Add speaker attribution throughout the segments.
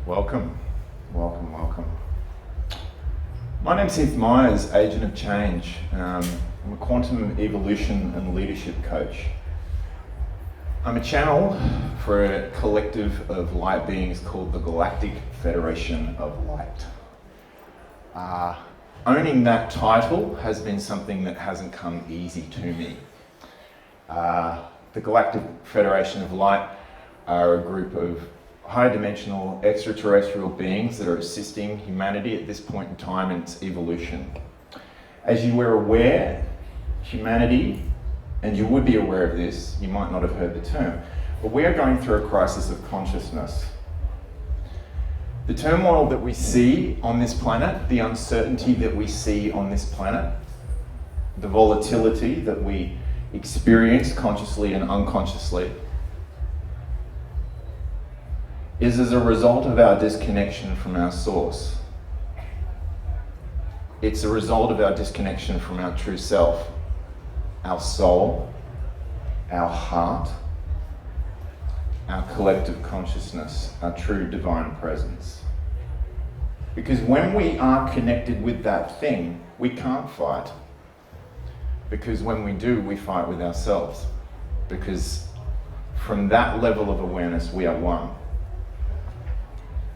Speaker 1: Welcome, welcome, welcome. My name's Heath Myers, Agent of Change. I'm a quantum evolution and leadership coach. I'm a channel for a collective of light beings called the Galactic Federation of Light. Owning that title has been something that hasn't come easy to me. The Galactic Federation of Light are a group of high-dimensional extraterrestrial beings that are assisting humanity at this point in time in its evolution. As you were aware, humanity, and you would be aware of this, you might not have heard the term, but we are going through a crisis of consciousness. The turmoil that we see on this planet, the uncertainty that we see on this planet, the volatility that we experience consciously and unconsciously, is as a result of our disconnection from our source. It's a result of our disconnection from our true self, our soul, our heart, our collective consciousness, our true divine presence. Because when we are connected with that thing, we can't fight. Because when we do, we fight with ourselves. Because from that level of awareness, we are one.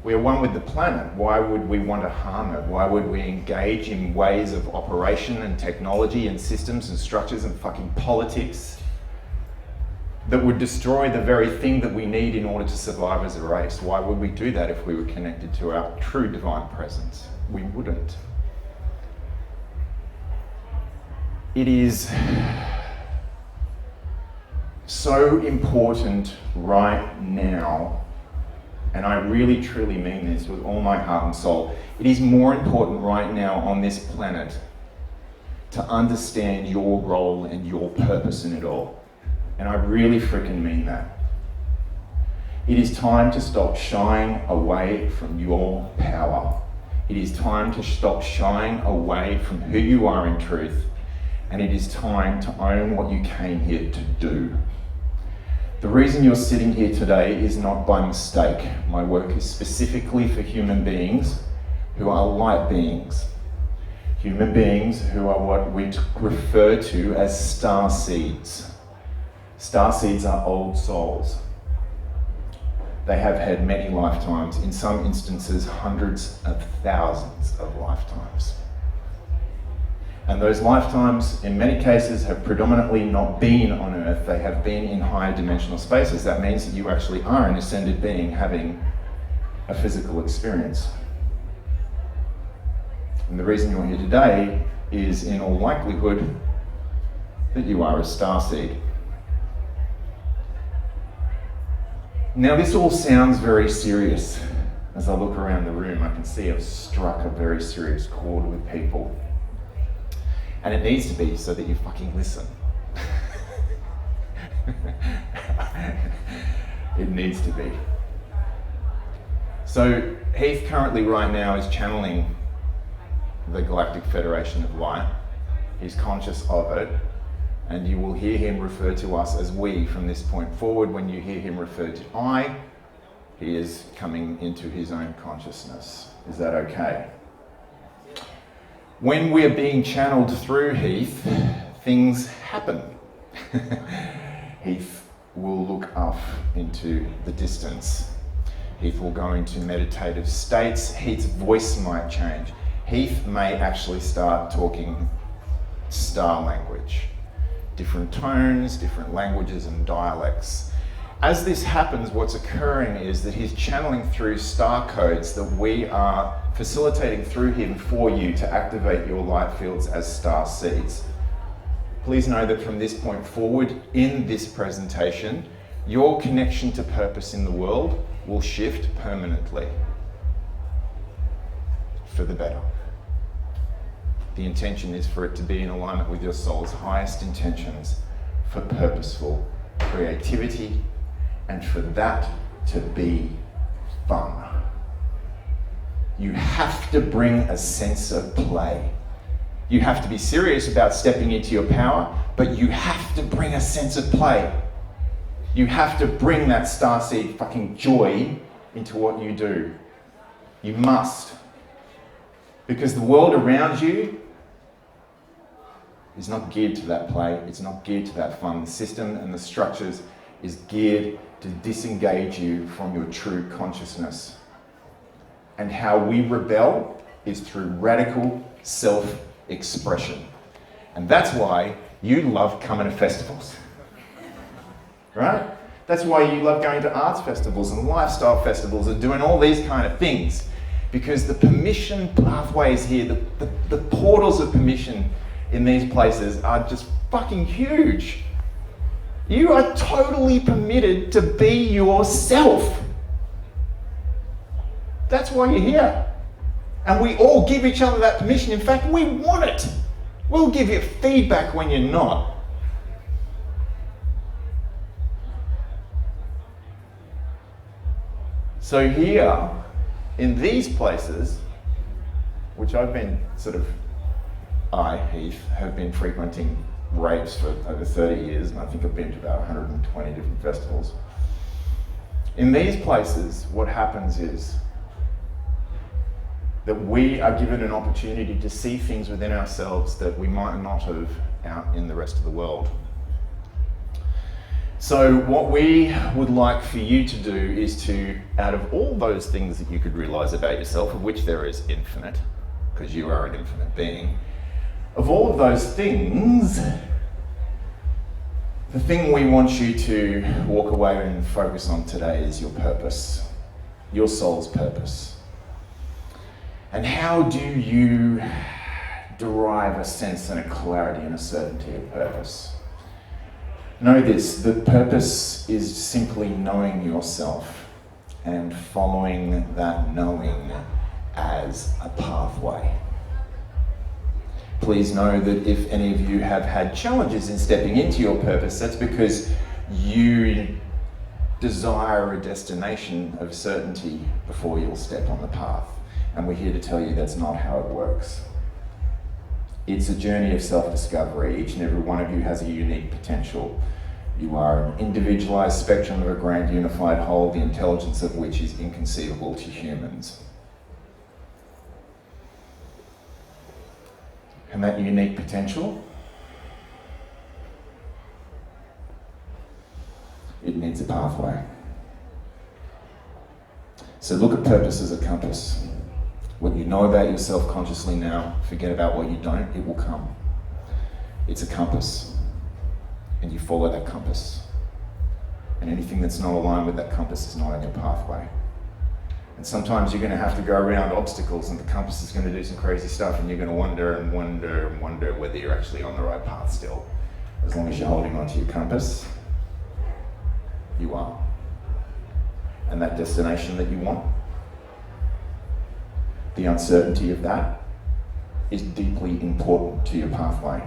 Speaker 1: We are one with the planet. Why would we want to harm it? Why would we engage in ways of operation and technology and systems and structures and fucking politics that would destroy the very thing that we need in order to survive as a race? Why would we do that if we were connected to our true divine presence? We wouldn't. It is so important right now, and I really truly mean this with all my heart and soul. It is more important right now on this planet to understand your role and your purpose in it all. And I really freaking mean that. It is time to stop shying away from your power. It is time to stop shying away from who you are in truth. And it is time to own what you came here to do. The reason you're sitting here today is not by mistake. My work is specifically for human beings who are light beings. Human beings who are what we refer to as starseeds. Starseeds are old souls. They have had many lifetimes, in some instances hundreds of thousands of lifetimes. And those lifetimes, in many cases, have predominantly not been on Earth. They have been in higher dimensional spaces. That means that you actually are an ascended being having a physical experience. And the reason you're here today is, in all likelihood, that you are a starseed. Now, this all sounds very serious. As I look around the room, I can see I've struck a very serious chord with people. And it needs to be so that you fucking listen. It needs to be. So Heath currently right now is channeling the Galactic Federation of Light. He's conscious of it. And you will hear him refer to us as we from this point forward. When you hear him refer to I, he is coming into his own consciousness. Is that okay? When we're being channeled through Heath, things happen. Heath will look off into the distance. Heath will go into meditative states. Heath's voice might change. Heath may actually start talking star language. Different tones, different languages and dialects. As this happens, what's occurring is that he's channeling through star codes that we are facilitating through him for you to activate your light fields as starseeds. Please know that from this point forward in this presentation, your connection to purpose in the world will shift permanently for the better. The intention is for it to be in alignment with your soul's highest intentions for purposeful creativity, and for that to be fun. You have to bring a sense of play. You have to be serious about stepping into your power, but you have to bring a sense of play. You have to bring that starseed fucking joy into what you do. You must. Because the world around you is not geared to that play, it's not geared to that fun. The system and the structures is geared to disengage you from your true consciousness. And how we rebel is through radical self-expression. And that's why you love coming to festivals, right? That's why you love going to arts festivals and lifestyle festivals and doing all these kind of things. Because the permission pathways here, the portals of permission in these places are just fucking huge. You are totally permitted to be yourself. That's why you're here. And we all give each other that permission. In fact, we want it. We'll give you feedback when you're not. So here, in these places, which I've been Heath, have been frequenting raves for over 30 years, and I think I've been to about 120 different festivals. In these places, what happens is that we are given an opportunity to see things within ourselves that we might not have out in the rest of the world. So what we would like for you to do is to, out of all those things that you could realize about yourself, of which there is infinite, because you are an infinite being, of all of those things, the thing we want you to walk away and focus on today is your purpose, your soul's purpose. And how do you derive a sense and a clarity and a certainty of purpose? Know this, the purpose is simply knowing yourself and following that knowing as a pathway. Please know that if any of you have had challenges in stepping into your purpose, that's because you desire a destination of certainty before you'll step on the path. And we're here to tell you that's not how it works. It's a journey of self-discovery. Each and every one of you has a unique potential. You are an individualized spectrum of a grand unified whole, the intelligence of which is inconceivable to humans. And that unique potential, it needs a pathway. So look at purpose as a compass. What you know about yourself consciously now, forget about what you don't, it will come. It's a compass. And you follow that compass. And anything that's not aligned with that compass is not on your pathway. And sometimes you're going to have to go around obstacles and the compass is going to do some crazy stuff and you're going to wonder and wonder and wonder whether you're actually on the right path still. As long as you're holding onto your compass, you are. And that destination that you want, the uncertainty of that is deeply important to your pathway.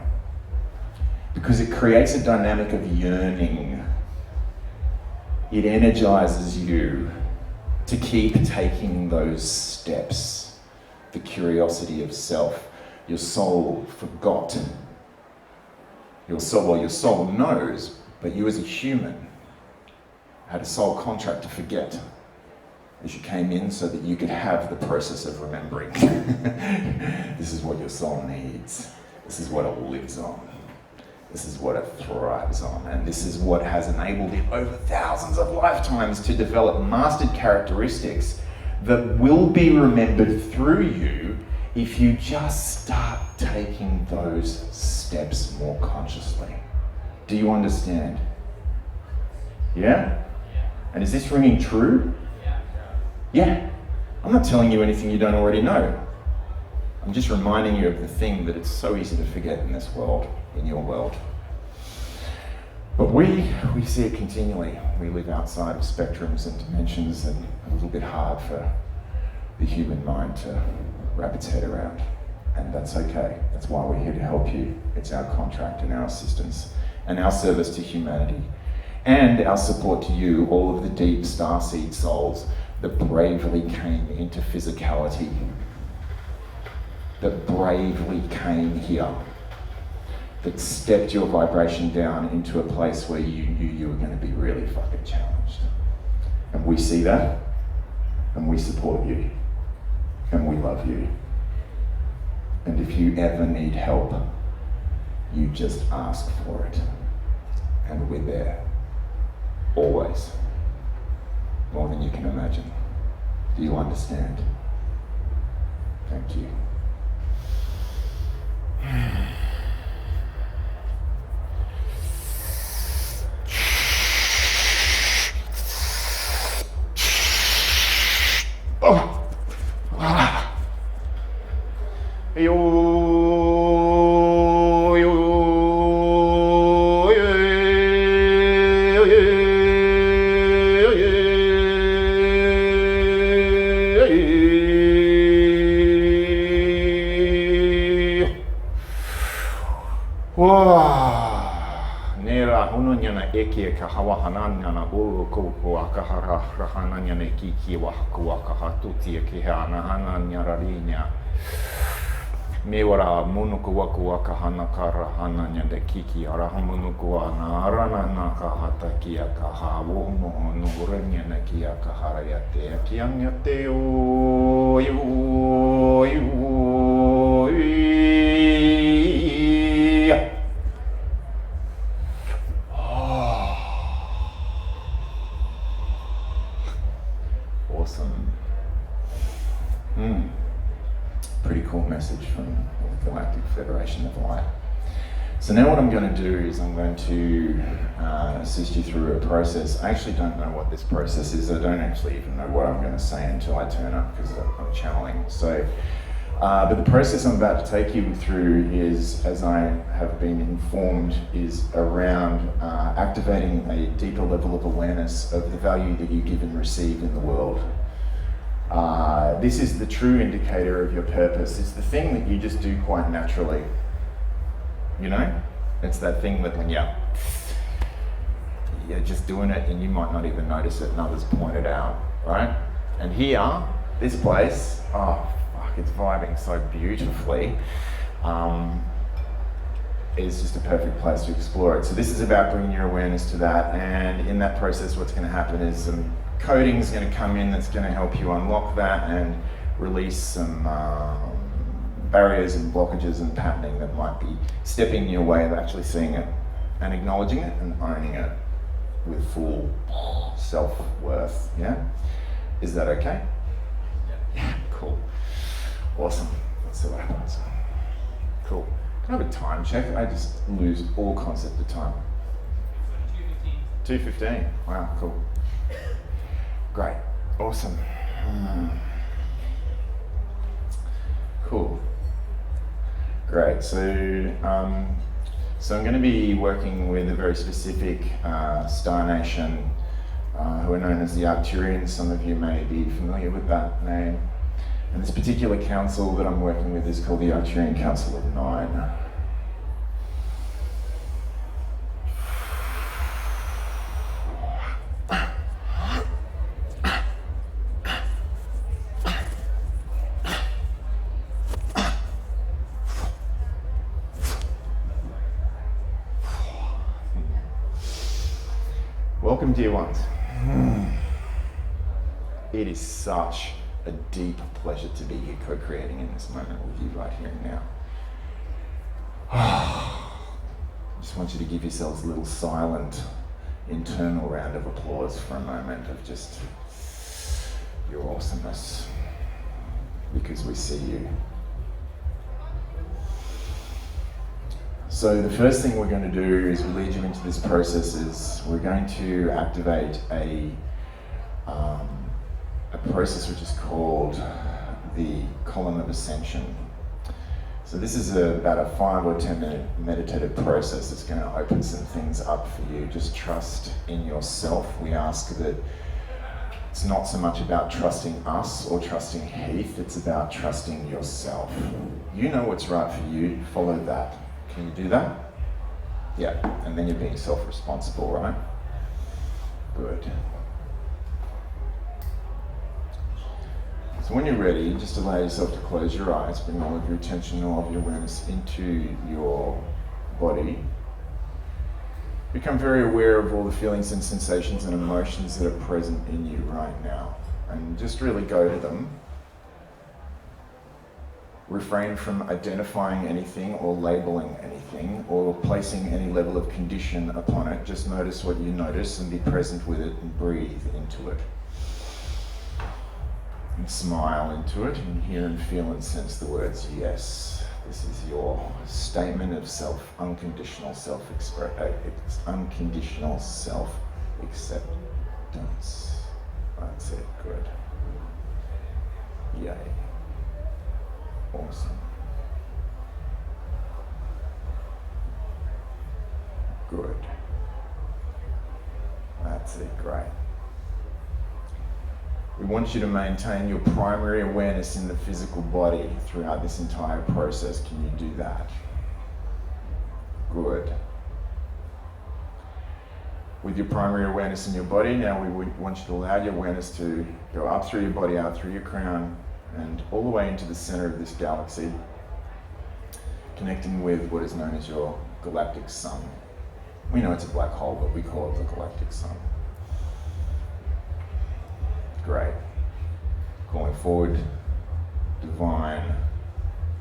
Speaker 1: Because it creates a dynamic of yearning. It energizes you to keep taking those steps. The curiosity of self. Your soul forgot. Your soul knows, but you as a human had a soul contract to forget as you came in so that you could have the process of remembering. This is what your soul needs. This is what it lives on. This is what it thrives on, and this is what has enabled it over thousands of lifetimes to develop mastered characteristics that will be remembered through you if you just start taking those steps more consciously. Do you understand? Yeah? And is this ringing true? Yeah. I'm not telling you anything you don't already know. I'm just reminding you of the thing that it's so easy to forget in this world, in your world. But we see it continually. We live outside of spectrums and dimensions, and a little bit hard for the human mind to wrap its head around. And that's okay. That's why we're here to help you. It's our contract and our assistance and our service to humanity and our support to you, all of the deep starseed souls that bravely came into physicality, that bravely came here, that stepped your vibration down into a place where you knew you were going to be really fucking challenged. And we see that, and we support you. and we love you. And if you ever need help, you just ask for it. And we're there. Always. More than you can imagine. Do you understand? Thank you. Oh. Ah. Nera hunonyana eke ka hawahanana o ko akahara rahananyana kiki wa hakua ka hatuti ke hana hana nyararinya mewara munuku waku ka hana kara hananyana kiki arahamunuku na arana na ka hataki ka hawo mo no uranyana ki ka harayate kianyate o Awesome. Pretty cool message from the Galactic Federation of Light. So now what I'm going to do is I'm going to assist you through a process. I actually don't know what this process is. I don't actually even know what I'm going to say until I turn up because I'm channeling. So, but the process I'm about to take you through is, as I have been informed, is around activating a deeper level of awareness of the value that you give and receive in the world. This is the true indicator of your purpose. It's the thing that you just do quite naturally. You know? It's that thing that when you're just doing it and you might not even notice it and others point it out, right? And here, this place, oh fuck, it's vibing so beautifully. Is just a perfect place to explore it. So this is about bringing your awareness to that, and in that process what's going to happen is some coding is going to come in that's going to help you unlock that and release some barriers and blockages and patterning that might be stepping in your way of actually seeing it and acknowledging it and owning it with full self-worth. Yeah? Is that okay? Yeah, cool. Awesome. Let's see what happens. Cool. Can I have a time check? I just lose all concept of time. 2:15. Wow, cool. Great. Awesome. Cool. Great. So I'm going to be working with a very specific star nation who are known as the Arcturians. Some of you may be familiar with that name. And this particular council that I'm working with is called the Arcturian Council of Light. Welcome, dear ones. It is such a deep pleasure to be here co-creating in this moment with you right here and now. I just want you to give yourselves a little silent internal round of applause for a moment of just your awesomeness, because we see you. So the first thing we're going to do is we lead you into this process is we're going to activate a process which is called the Column of Ascension. So this is about a 5 or 10 minute meditative process that's going to open some things up for you. Just trust in yourself. We ask that it's not so much about trusting us or trusting Heath, it's about trusting yourself. You know what's right for you, follow that. Can you do that? Yeah, and then you're being self-responsible, right? Good. So when you're ready, just allow yourself to close your eyes, bring all of your attention, all of your awareness into your body. Become very aware of all the feelings and sensations and emotions that are present in you right now. And just really go to them Refrain from identifying anything or labeling anything or placing any level of condition upon it. Just notice what you notice and be present with it and breathe into it. And smile into it and hear and feel and sense the words yes. This is your statement of unconditional unconditional self-acceptance. That's it, good. Yay. Awesome. Good. That's it, great. We want you to maintain your primary awareness in the physical body throughout this entire process. Can you do that? Good. With your primary awareness in your body, now we want you to allow your awareness to go up through your body, out through your crown, and all the way into the center of this galaxy, connecting with what is known as your galactic sun. We know it's a black hole, but we call it the galactic sun. Great. Calling forward divine,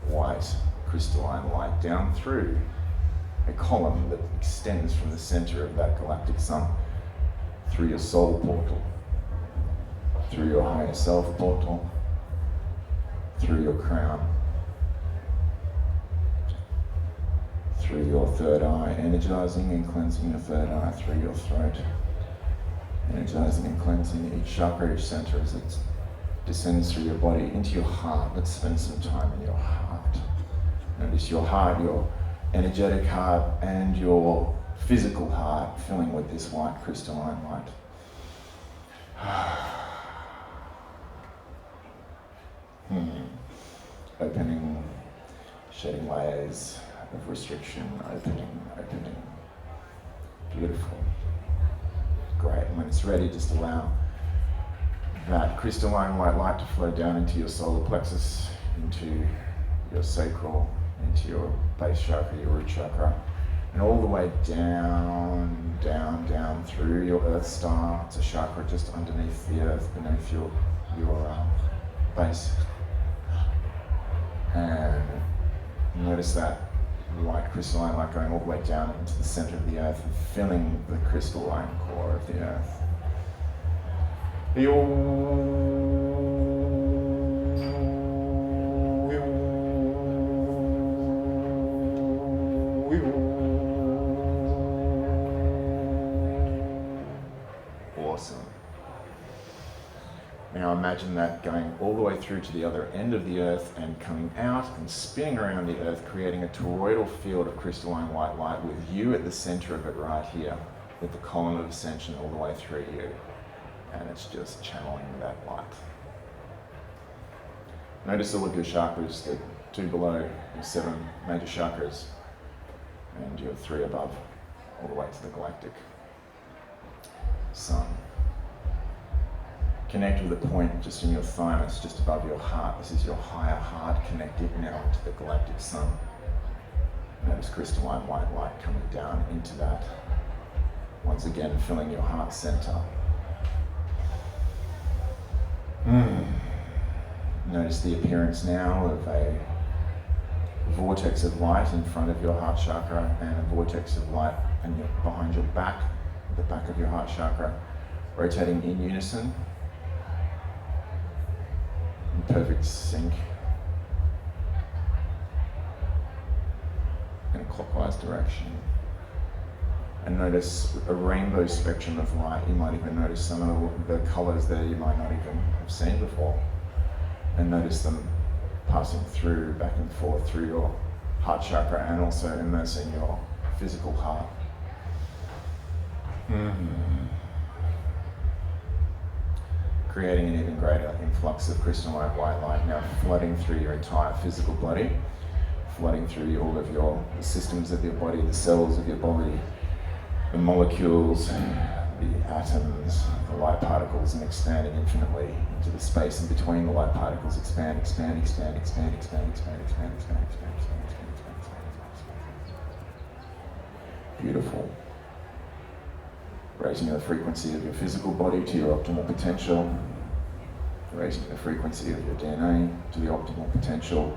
Speaker 1: white, crystalline light down through a column that extends from the center of that galactic sun, through your soul portal, through your higher self portal, through your crown, through your third eye, energizing and cleansing your third eye, through your throat, energizing and cleansing each chakra, each center as it descends through your body into your heart. Let's spend some time in your heart. Notice your heart, your energetic heart, and your physical heart filling with this white crystalline light. Opening, shedding layers of restriction, opening. Beautiful. Great. And when it's ready, just allow that crystalline white light to flow down into your solar plexus, into your sacral, into your base chakra, your root chakra, and all the way down through your earth star. It's a chakra just underneath the earth, beneath your base. And notice that white crystalline light going all the way down into the center of the earth and filling the crystalline core of the earth. Awesome. Now imagine that going all the way through to the other end of the earth and coming out and spinning around the earth, creating a toroidal field of crystalline white light with you at the center of it right here, with the column of ascension all the way through you. And it's just channeling that light. Notice all of your chakras, the 2 below, your 7 major chakras, and your 3 above, all the way to the galactic sun. Connect with a point just in your thymus, just above your heart. This is your higher heart connected now to the galactic sun. Notice crystalline white light coming down into that. Once again, filling your heart center. Notice the appearance now of a vortex of light in front of your heart chakra and a vortex of light behind your back, the back of your heart chakra, rotating in unison, in perfect sync, in a clockwise direction. And notice a rainbow spectrum of light. You might even notice some of the colors there you might not even have seen before. And notice them passing through, back and forth through your heart chakra and also immersing your physical heart. Creating an even greater influx of crystalline white light now flooding through your entire physical body, flooding through all of the systems of your body, the cells of your body, the molecules, the atoms, the light particles, and expanding infinitely into the space in between the light particles. Expand. Beautiful. Raising the frequency of your physical body to your optimal potential. Raising the frequency of your DNA to the optimal potential.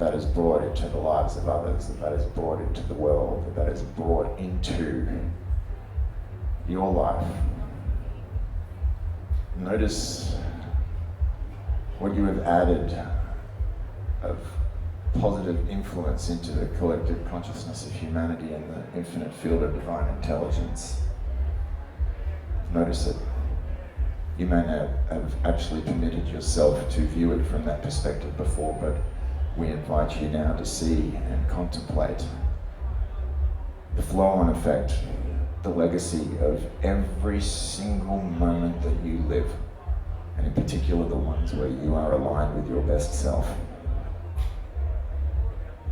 Speaker 1: that is brought into the lives of others, that is brought into the world, that is brought into your life. Notice what you have added of positive influence into the collective consciousness of humanity and the infinite field of divine intelligence. Notice it. You may not have actually permitted yourself to view it from that perspective before, but we invite you now to see and contemplate the flow-on effect, the legacy of every single moment that you live, and in particular the ones where you are aligned with your best self.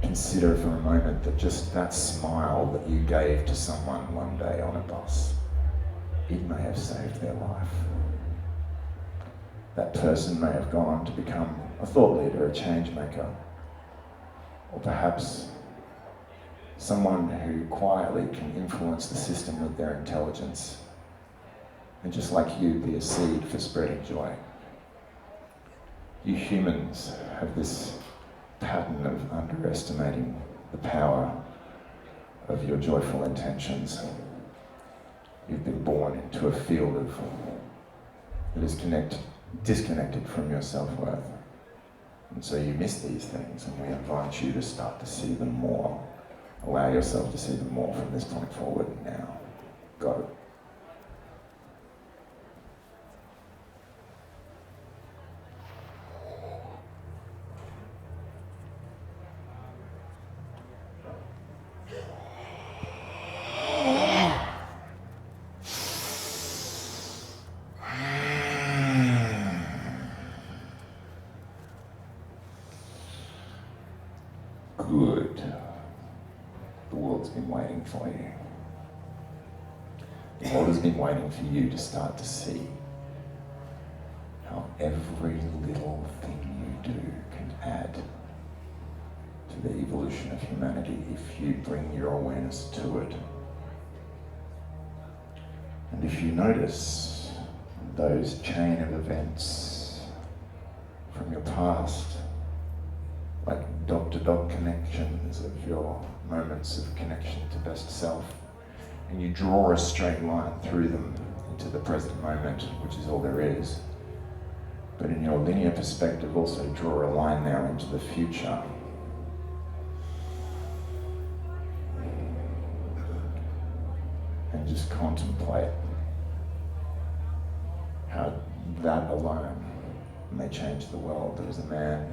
Speaker 1: Consider for a moment that just that smile that you gave to someone one day on a bus, it may have saved their life. That person may have gone on to become a thought leader, a change maker, or perhaps someone who quietly can influence the system with their intelligence, and just like you, be a seed for spreading joy. You humans have this pattern of underestimating the power of your joyful intentions. You've been born into a field that is disconnected from your self-worth. And so you miss these things, and we invite you to start to see them more. Allow yourself to see them more from this point forward now. Go. Good. The world's been waiting for you. The world has been waiting for you to start to see how every little thing you do can add to the evolution of humanity if you bring your awareness to it. And if you notice those chain of events from your past, like dot-to-dot connections of your moments of connection to best self, and you draw a straight line through them into the present moment, which is all there is. But in your linear perspective, also draw a line now into the future. And just contemplate how that alone may change the world. There was a man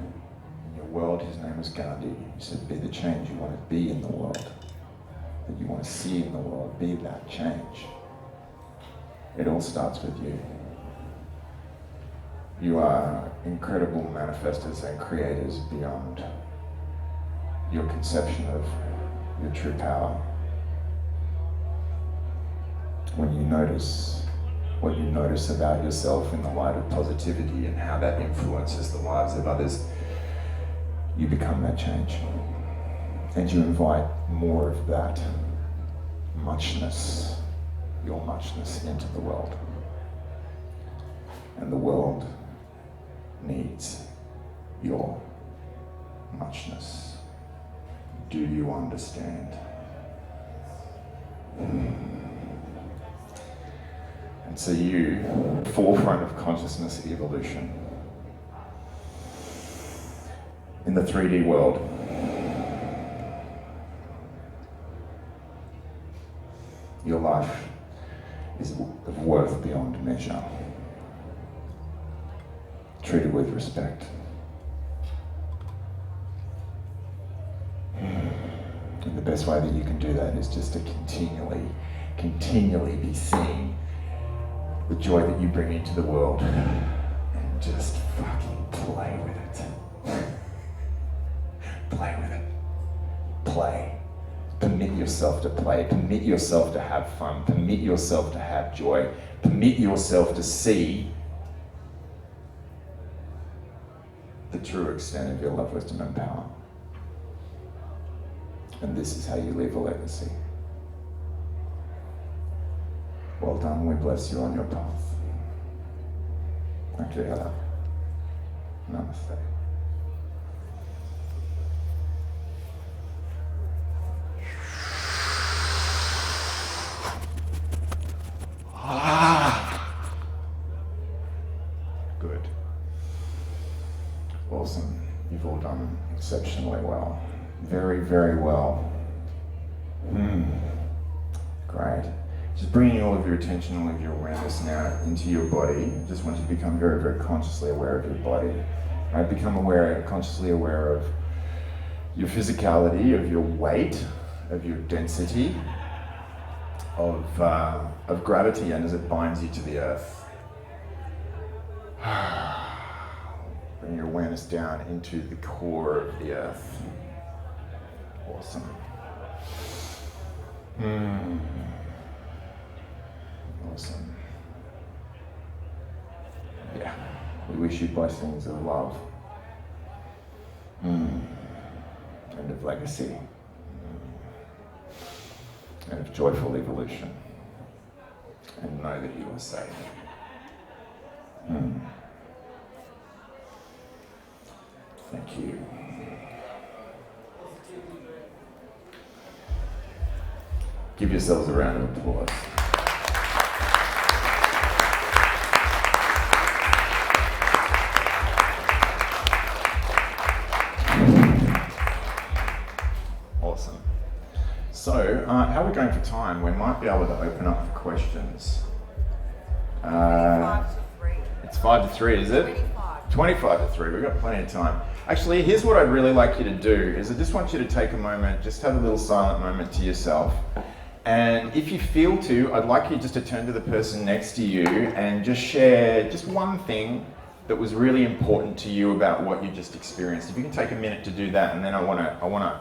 Speaker 1: in your world, his name was Gandhi. He said, be the change you want to be in the world, that you want to see in the world, be that change. It all starts with you. You are incredible manifestors and creators beyond your conception of your true power. When you notice what you notice about yourself in the light of positivity and how that influences the lives of others, you become that change. And you invite more of that muchness, your muchness, into the world. And the world needs your muchness. Do you understand? And so you, forefront of consciousness evolution, in the 3D world, your life is of worth beyond measure. Treated with respect. And the best way that you can do that is just to continually be seeing the joy that you bring into the world and just fucking play with it. Play with it. Play. Permit yourself to play. Permit yourself to have fun. Permit yourself to have joy. Permit yourself to see the true extent of your love, wisdom, and power. And this is how you leave a legacy. Well done, we bless you on your path. Namaste. Exceptionally well. Very, very well. Great. Just bringing all of your attention, all of your awareness now into your body. I just want you to become very, very consciously aware of your body. Right? Become consciously aware of your physicality, of your weight, of your density, of gravity, and as it binds you to the earth. Bring your awareness down into the core of the earth. Awesome. Awesome. Yeah. We wish you blessings of love. And of legacy. And of joyful evolution. And know that you are safe. Thank you. Give yourselves a round of applause. Awesome. So, how are we going for time? We might be able to open up for questions.
Speaker 2: 5 to 3.
Speaker 1: It's 5 to 3, is it? 25 to 3, we've got plenty of time. Actually, here's what I'd really like you to do, is I just want you to take a moment, just have a little silent moment to yourself. And if you feel to, I'd like you just to turn to the person next to you and just share just one thing that was really important to you about what you just experienced. If you can take a minute to do that, and then I want to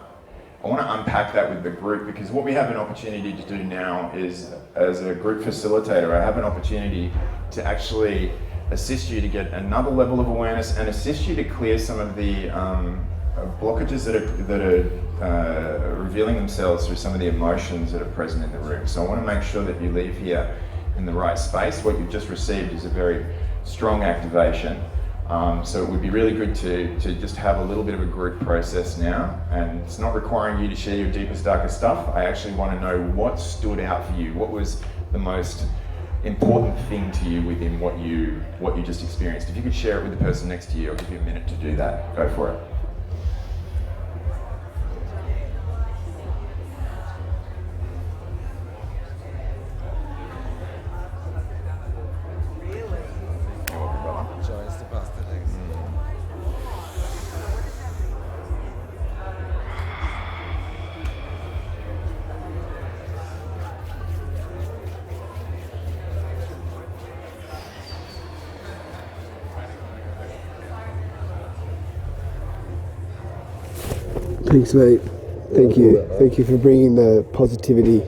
Speaker 1: unpack that with the group, because what we have an opportunity to do now is, as a group facilitator, I have an opportunity to actually assist you to get another level of awareness and assist you to clear some of the blockages that are revealing themselves through some of the emotions that are present in the room. So I want to make sure that you leave here in the right space. What you've just received is a very strong activation. So it would be really good to just have a little bit of a group process now, and it's not requiring you to share your deepest, darkest stuff. I actually want to know what stood out for you. What was the most important thing to you within what you just experienced? If you could share it with the person next to you, I'll give you a minute to do that. Go for it.
Speaker 3: Thanks, mate. Thank you. Thank you for bringing the positivity.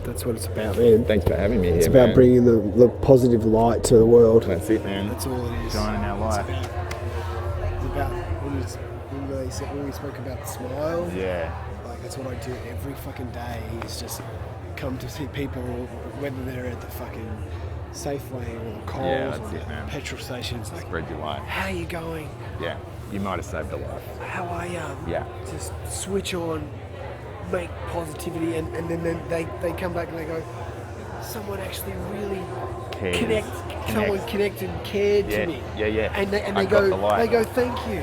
Speaker 3: That's what it's about, man.
Speaker 1: Thanks for having me here.
Speaker 3: It's about bringing the positive light to the world.
Speaker 1: That's it, man.
Speaker 3: That's all it is.
Speaker 1: Shining our light.
Speaker 3: It's about when we spoke about the smile.
Speaker 1: Yeah.
Speaker 3: Like, that's what I do every fucking day, is just come to see people, whether they're at the fucking Safeway or the Coles or the petrol stations. Like,
Speaker 1: spread your light.
Speaker 3: how are you going?
Speaker 1: Yeah. You might have saved a life.
Speaker 3: How are you?
Speaker 1: Yeah.
Speaker 3: Just switch on, make positivity, and then they come back and they go, someone actually really someone connected and cared to me.
Speaker 1: Yeah.
Speaker 3: And they go, thank you.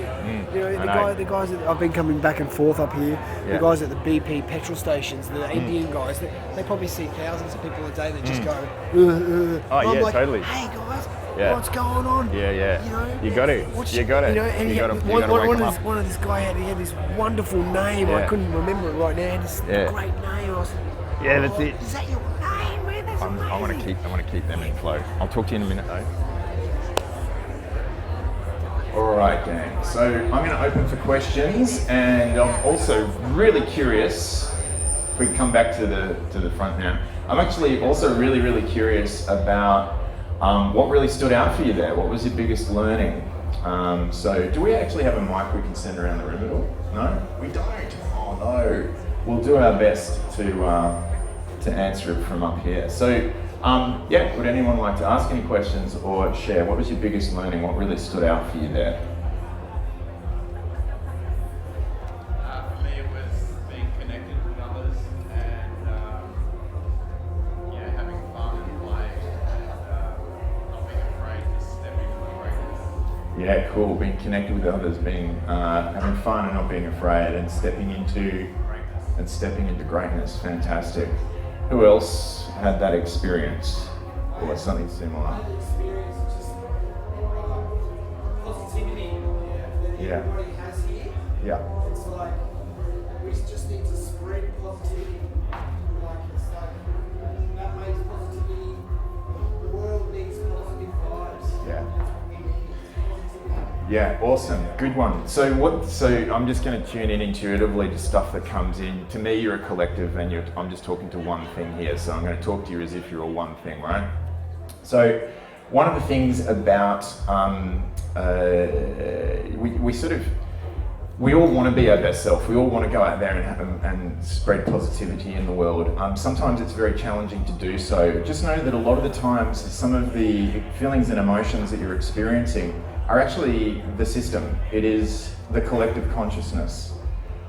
Speaker 3: You know, the guys that I've been coming back and forth up here, the guys at the BP petrol stations, the Indian guys, they probably see thousands of people a day that just go, I'm like,
Speaker 1: totally.
Speaker 3: hey guys, what's going on?
Speaker 1: Yeah.
Speaker 3: You know,
Speaker 1: you got it. You got it.
Speaker 3: You know, and
Speaker 1: you got to
Speaker 3: one of this guy had this wonderful name. I couldn't remember it right now. He had this great name. I was like,
Speaker 1: that's it.
Speaker 3: Is that your name, man? That's amazing.
Speaker 1: I want to keep them in flow. I'll talk to you in a minute though. All right, gang. So I'm going to open for questions, and I'm also really curious. If we come back to the front now, I'm actually also really curious about what really stood out for you there. What was your biggest learning? So do we actually have a mic we can send around the room at all? No, we don't. Oh no. We'll do our best to answer it from up here. So would anyone like to ask any questions or share? What was your biggest learning? What really stood out for you there?
Speaker 4: For me, it was being connected with others and having fun and play and not being afraid to step into the greatness.
Speaker 1: Yeah, cool. Being connected with others, being having fun and not being afraid, and stepping into greatness. Fantastic. Who else had that experience or something similar?
Speaker 3: I had the experience of just positivity that
Speaker 1: Yeah.
Speaker 3: everybody has here.
Speaker 1: Yeah.
Speaker 3: It's like we just need to spread positivity. Like it's like that makes positivity. The world needs positive vibes.
Speaker 1: Yeah.
Speaker 3: We need positivity.
Speaker 1: Yeah, awesome. Good one. So I'm just going to tune in intuitively to stuff that comes in. To me, you're a collective and I'm just talking to one thing here. So I'm going to talk to you as if you're all one thing, right? So one of the things about, we all want to be our best self. We all want to go out there and spread positivity in the world. Sometimes it's very challenging to do so. Just know that a lot of the times, some of the feelings and emotions that you're experiencing are actually the system. It is the collective consciousness.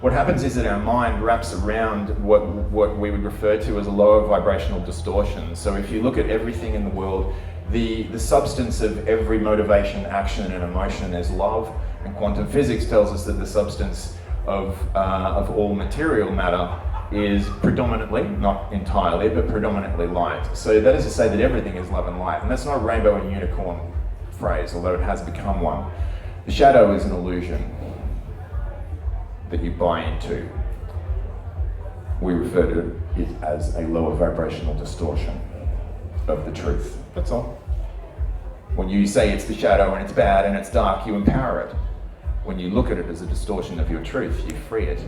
Speaker 1: What happens is that our mind wraps around what we would refer to as a lower vibrational distortion. So if you look at everything in the world, the substance of every motivation, action, and emotion is love. And quantum physics tells us that the substance of all material matter is predominantly, not entirely, but predominantly light. So that is to say that everything is love and light. And that's not a rainbow and unicorn phrase, although it has become one. The shadow is an illusion that you buy into. We refer to it as a lower vibrational distortion of the truth. That's all. When you say it's the shadow and it's bad and it's dark, you empower it. When you look at it as a distortion of your truth, you free it.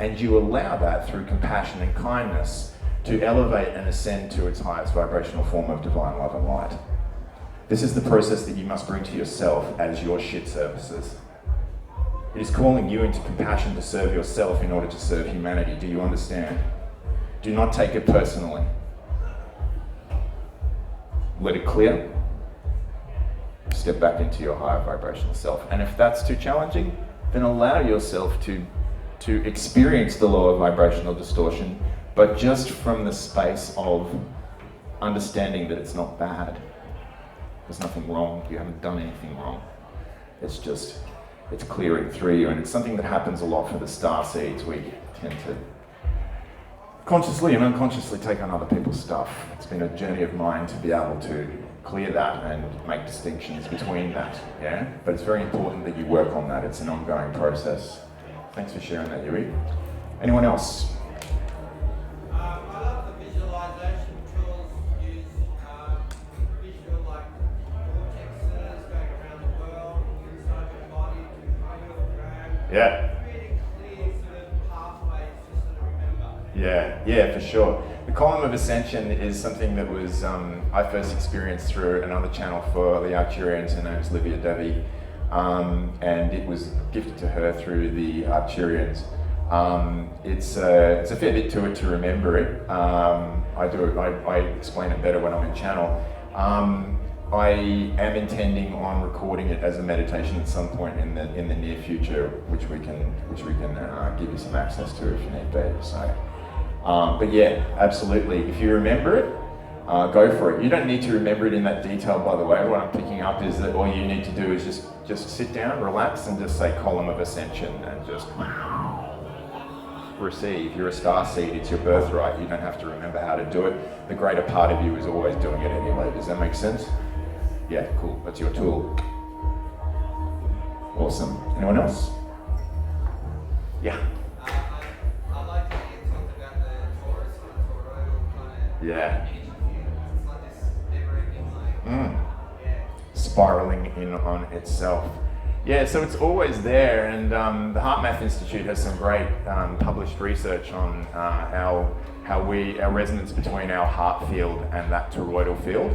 Speaker 1: And you allow that through compassion and kindness to elevate and ascend to its highest vibrational form of divine love and light. This is the process that you must bring to yourself as your shit services. It is calling you into compassion to serve yourself in order to serve humanity. Do you understand? Do not take it personally. Let it clear. Step back into your higher vibrational self. And if that's too challenging, then allow yourself to experience the lower vibrational distortion, but just from the space of understanding that it's not bad. There's nothing wrong. You haven't done anything wrong. It's clearing through you, and it's something that happens a lot for the Starseeds. We tend to consciously and unconsciously take on other people's stuff. It's been a journey of mine to be able to clear that and make distinctions between that, yeah? But it's very important that you work on that. It's an ongoing process. Thanks for sharing that, Yui. Anyone else?
Speaker 4: I love the visualization tools use visual like vortexes going around the world, inside your body, to your
Speaker 1: Yeah.
Speaker 4: really clear sort of pathways to sort of remember.
Speaker 1: Yeah, for sure. The Column of Ascension is something that was I first experienced through another channel for the Arcturians. Her name is Livia Devi, and it was gifted to her through the Arcturians. It's a fair bit to it to remember it. I explain it better when I'm in channel. I am intending on recording it as a meditation at some point in the near future, which we can give you some access to if you need be. So. But yeah, absolutely. If you remember it, go for it. You don't need to remember it in that detail, by the way. What I'm picking up is that all you need to do is just sit down, relax, and just say Column of Ascension and just receive. You're a starseed, it's your birthright. You don't have to remember how to do it. The greater part of you is always doing it anyway. Does that make sense? Yeah, cool. That's your tool. Awesome. Anyone else? Yeah.
Speaker 4: I like how you talked about the Taurus and the toroidal kind of
Speaker 1: Yeah.
Speaker 4: energy field. It's like this never-ending like
Speaker 1: Spiraling in on itself. Yeah, so it's always there, and the Heart Math Institute has some great published research on our resonance between our heart field and that toroidal field,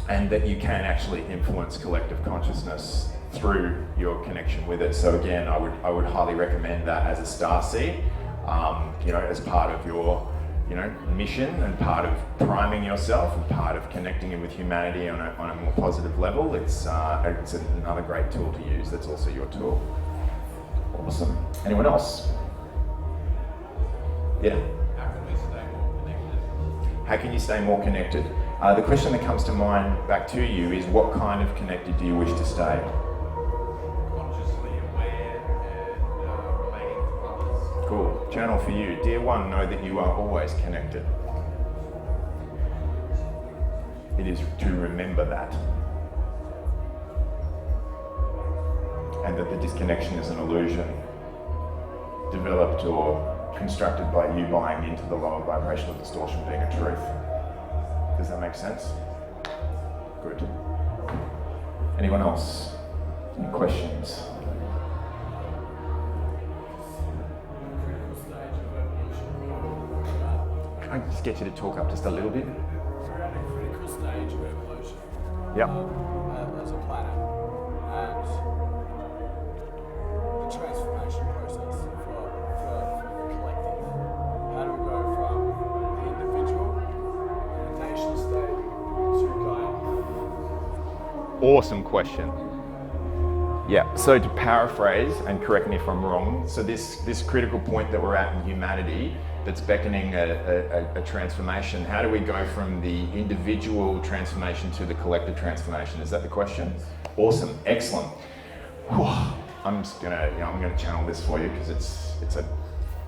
Speaker 1: and that you can actually influence collective consciousness through your connection with it. So again, I would highly recommend that as a starseed, as part of your mission and part of priming yourself and part of connecting in with humanity on a more positive level. It's another great tool to use. That's also your tool. Awesome. Anyone else? Yeah.
Speaker 4: how can we stay more connected?
Speaker 1: How can you stay more connected? The question that comes to mind back to you is, what kind of connected do you wish to stay?
Speaker 2: Consciously aware and relating to others.
Speaker 1: Cool. Channel for you. Dear one, know that you are always connected. It is to remember that. And that the disconnection is an illusion developed or constructed by you buying into the lower vibrational distortion being a truth. Does that make sense? Good. Anyone else? Any questions? Can I just get you to talk up just a little bit?
Speaker 2: We're at a critical stage of evolution.
Speaker 1: Yep.
Speaker 2: As a planet. And the transformation process for the collective. How do we go from the individual, the nation state, to Gaia?
Speaker 1: Awesome question. Yeah, so to paraphrase, and correct me if I'm wrong, so this critical point that we're at in humanity that's beckoning a transformation, how do we go from the individual transformation to the collective transformation? Is that the question? Awesome, excellent. Whew. I'm just gonna, I'm gonna channel this for you because it's a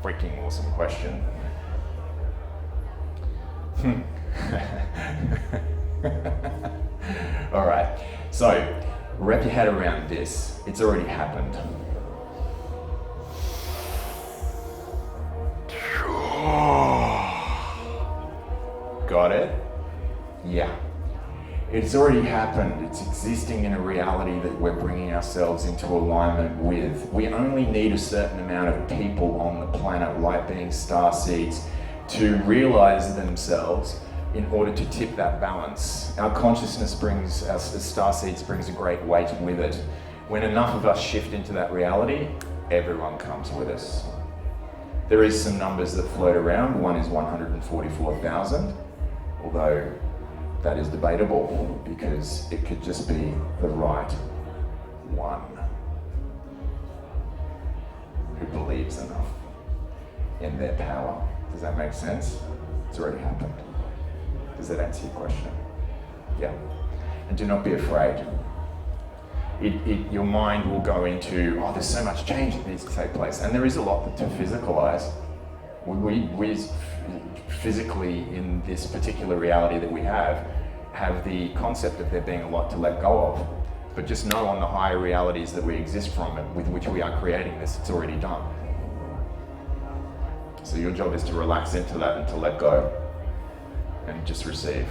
Speaker 1: freaking awesome question. All right, so wrap your head around this. It's already happened. Got it? Yeah. It's already happened. It's existing in a reality that we're bringing ourselves into alignment with. We only need a certain amount of people on the planet, light beings, starseeds, to realize themselves in order to tip that balance. Our consciousness brings, as starseeds, brings a great weight with it. When enough of us shift into that reality, everyone comes with us. There is some numbers that float around. One is 144,000, although that is debatable because it could just be the right one who believes enough in their power. Does that make sense? It's already happened. Does that answer your question? Yeah. And do not be afraid. Your mind will go into, oh, there's so much change that needs to take place. And there is a lot to physicalize. We physically, in this particular reality that we have the concept of there being a lot to let go of. But just know on the higher realities that we exist from and with which we are creating this, it's already done. So your job is to relax into that and to let go and just receive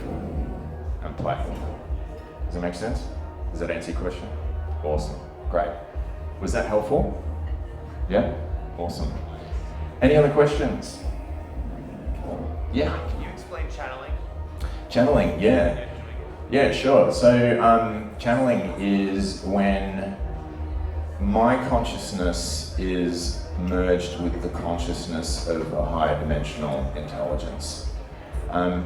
Speaker 1: and play. Does that make sense? Does that answer your question? Awesome, great. Was that helpful? Yeah? Awesome. Any other questions? Yeah?
Speaker 5: Can you explain channeling?
Speaker 1: Channeling, yeah. Yeah, sure. So channeling is when my consciousness is merged with the consciousness of a higher dimensional intelligence.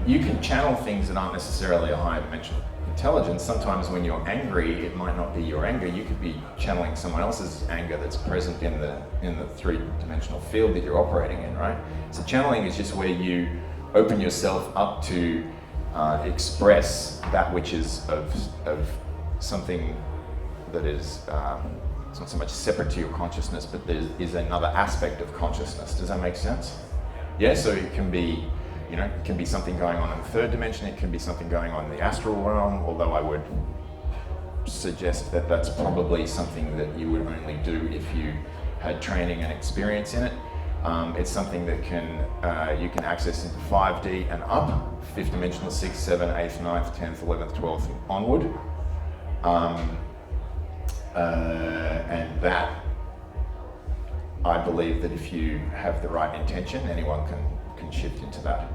Speaker 1: You can channel things that aren't necessarily a higher dimensional intelligence. Sometimes when you're angry, it might not be your anger. You could be channeling someone else's anger that's present in the three-dimensional field that you're operating in, right? So channeling is just where you open yourself up to express that which is of something that is it's not so much separate to your consciousness, but there is another aspect of consciousness. Does that make sense? Yeah, so it can be, it can be something going on in the third dimension, it can be something going on in the astral realm, although I would suggest that that's probably something that you would only do if you had training and experience in it. It's something that you can access into 5D and up, 5th dimensional, 6th, 7th, 8th, 9th, 10th, 11th, 12th, and onward. And that, I believe that if you have the right intention, anyone can shift into that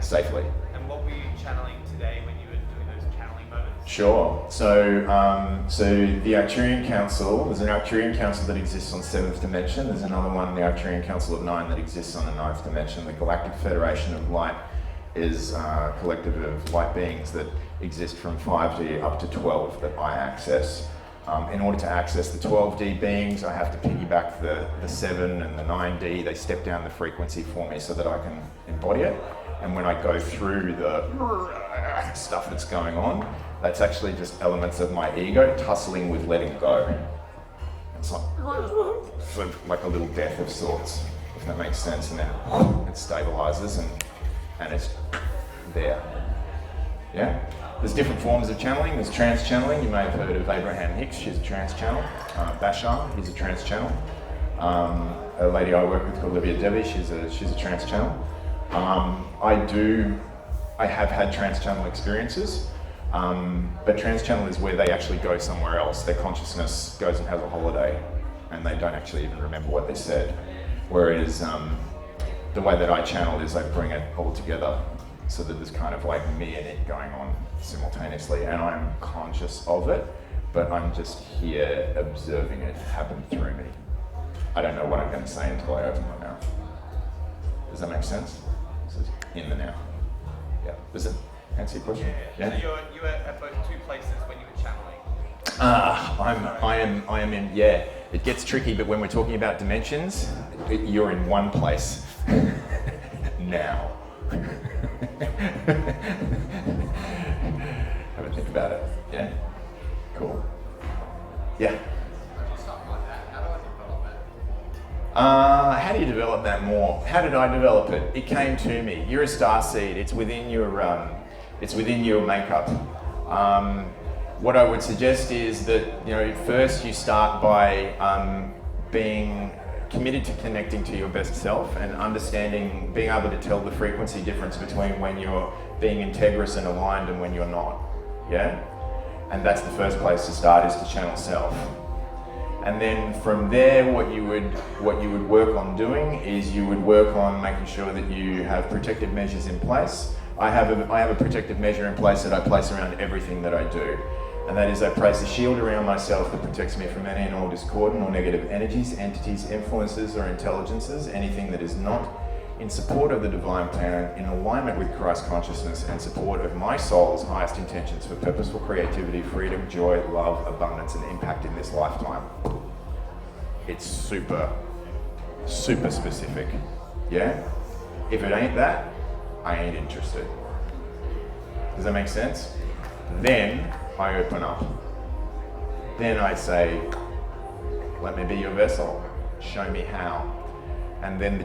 Speaker 1: safely.
Speaker 5: And what were you channeling today when you were doing those channeling moments?
Speaker 1: Sure. So the Arcturian Council, there's an Arcturian Council that exists on 7th dimension. There's another one, the Arcturian Council of 9, that exists on the 9th dimension. The Galactic Federation of Light is a collective of light beings that exist from 5D up to 12 that I access In order to access the 12D beings, I have to piggyback the 7 and the 9D. They step down the frequency for me so that I can embody it. And when I go through the stuff that's going on, that's actually just elements of my ego tussling with letting go. It's like a little death of sorts, if that makes sense. And then it stabilizes and it's there. Yeah? There's different forms of channeling. There's trance channeling. You may have heard of Abraham Hicks. She's a trance channel. Bashar, he's a trance channel. A lady I work with called Olivia Debbie, she's a trance channel. I have had trance channel experiences, but trance channel is where they actually go somewhere else. Their consciousness goes and has a holiday, and they don't actually even remember what they said. Whereas the way that I channel is I bring it all together, so that there's kind of like me and it going on simultaneously, and I'm conscious of it, but I'm just here observing it happen through me. I don't know what I'm going to say until I open my mouth. Does that make sense? This is in the now. Yeah. Does it answer your question?
Speaker 5: Yeah. So you were at both two places when you were channeling.
Speaker 1: I am in. Yeah. It gets tricky, but when we're talking about dimensions, you're in one place now. Have a think about it. Yeah. Cool. Yeah. How do you develop that more? How did I develop it? It came to me. You're a starseed. It's within your makeup. What I would suggest is that first you start by being committed to connecting to your best self and understanding, being able to tell the frequency difference between when you're being integrous and aligned and when you're not. Yeah? And that's the first place to start, is to channel self. And then from there, what you would work on doing is you would work on making sure that you have protective measures in place. I have a protective measure in place that I place around everything that I do. And that is, I place a shield around myself that protects me from any and all discordant or negative energies, entities, influences, or intelligences, anything that is not in support of the divine plan, in alignment with Christ consciousness, and support of my soul's highest intentions for purposeful creativity, freedom, joy, love, abundance, and impact in this lifetime. It's super, super specific. Yeah? If it ain't that, I ain't interested. Does that make sense? Then I open up. Then I say, let me be your vessel. Show me how. And then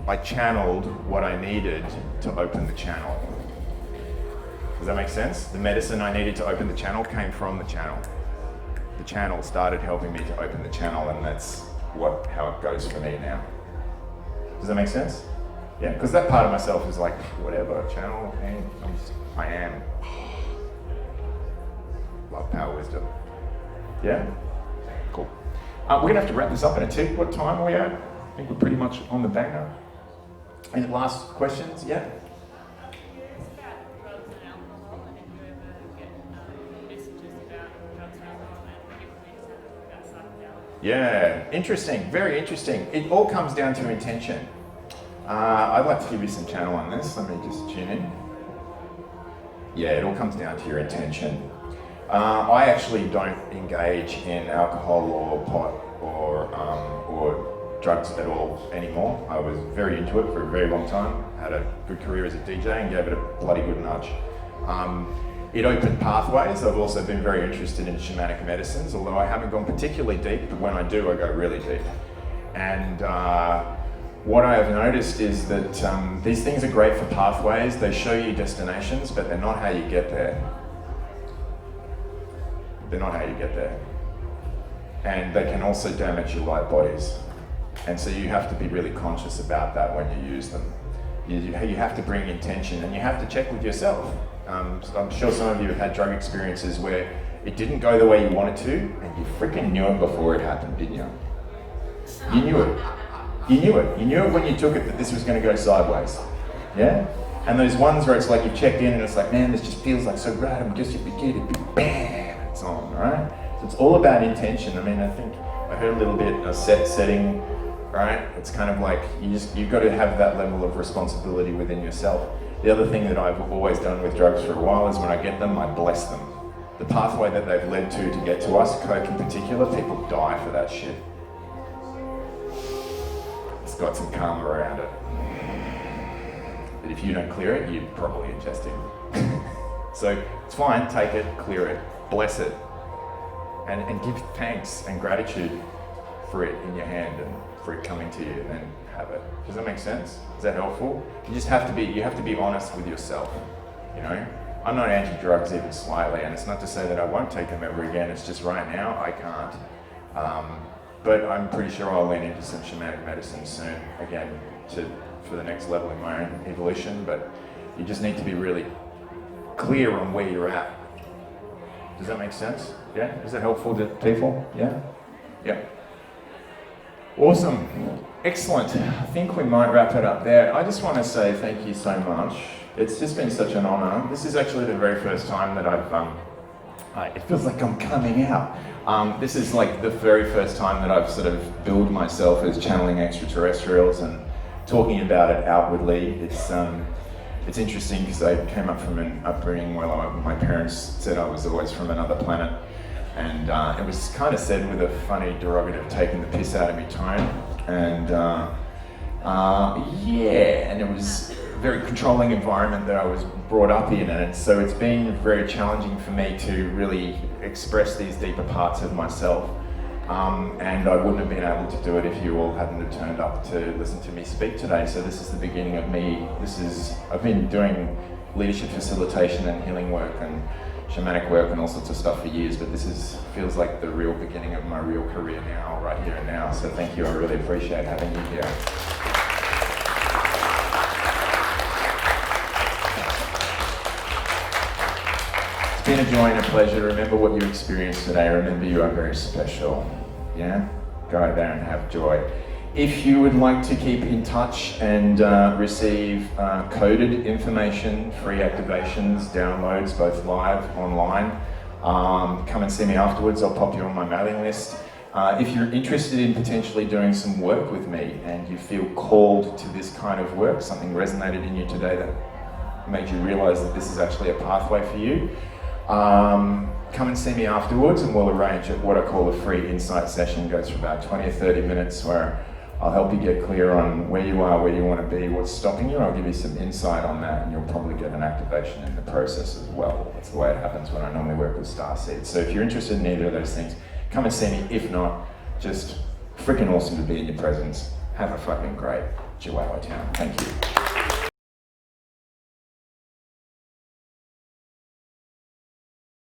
Speaker 1: I channeled what I needed to open the channel. Does that make sense? The medicine I needed to open the channel came from the channel. The channel started helping me to open the channel, and that's how it goes for me now. Does that make sense? Yeah, because that part of myself is like, whatever, channel, and I am. Love, power, wisdom. Yeah? Cool. We're going to have to wrap this up in a tick. What time are we at? I think we're pretty much on the banger. Any last questions? Yeah? Yeah, interesting, very interesting. It all comes down to intention. I'd like to give you some channel on this. Let me just tune in. Yeah, it all comes down to your intention. I actually don't engage in alcohol or pot or drugs at all anymore. I was very into it for a very long time. Had a good career as a DJ and gave it a bloody good nudge. It opened pathways. I've also been very interested in shamanic medicines, although I haven't gone particularly deep, but when I do, I go really deep. And what I have noticed is that these things are great for pathways. They show you destinations, but they're not how you get there. They're not how you get there. And they can also damage your light bodies. And so you have to be really conscious about that when you use them. You have to bring intention, and you have to check with yourself. I'm sure some of you have had drug experiences where it didn't go the way you wanted to, and you freaking knew it before it happened, didn't you? You knew it. You knew it. You knew it when you took it that this was going to go sideways. Yeah? And those ones where it's like you've checked in and it's like, man, this just feels like so right, I'm just beginning, bam, it's on, right? So it's all about intention. I mean, I think I heard a little bit of setting, right? It's kind of like you've got to have that level of responsibility within yourself. The other thing that I've always done with drugs for a while is when I get them, I bless them. the pathway that they've led to get to us, coke in particular, people die for that shit. It's got some karma around it. But if you don't clear it, you're probably ingesting. So it's fine, take it, clear it, bless it, and give thanks and gratitude for it in your hand and for it coming to you, and have it. Does that make sense? Is that helpful? You have to be honest with yourself, you know? I'm not anti-drugs even slightly, and it's not to say that I won't take them ever again, it's just right now I can't. But I'm pretty sure I'll lean into some shamanic medicine soon, again, for the next level in my own evolution, but you just need to be really clear on where you're at. Does that make sense? Yeah? Is that helpful to people? Yeah? Yeah. Awesome. Excellent. I think we might wrap it up there. I just want to say thank you so much. It's just been such an honor. This is actually the very first time that I've, it feels like I'm coming out. This is like the very first time that I've sort of billed myself as channeling extraterrestrials and talking about it outwardly. It's interesting because I came up from an upbringing where my parents said I was always from another planet. And it was kind of said with a funny, derogative, taking the piss out of me tone. And and it was a very controlling environment that I was brought up in. And so it's been very challenging for me to really express these deeper parts of myself. And I wouldn't have been able to do it if you all hadn't have turned up to listen to me speak today. So this is the beginning of me. I've been doing leadership facilitation and healing work and shamanic work and all sorts of stuff for years, but this feels like the real beginning of my real career now, right here and now. So thank you, I really appreciate having you here. It's been a joy and a pleasure. Remember what you experienced today. Remember you are very special. Yeah? Go out there and have joy. If you would like to keep in touch and receive coded information, free activations, downloads, both live, online, come and see me afterwards. I'll pop you on my mailing list. If you're interested in potentially doing some work with me and you feel called to this kind of work, something resonated in you today that made you realize that this is actually a pathway for you, come and see me afterwards and we'll arrange what I call a free insight session. It goes for about 20 or 30 minutes where I'll help you get clear on where you are, where you want to be, what's stopping you. I'll give you some insight on that and you'll probably get an activation in the process as well. That's the way it happens when I normally work with Starseeds. So if you're interested in either of those things, come and see me. If not, just freaking awesome to be in your presence. Have a fucking great Chihuahua town. Thank you.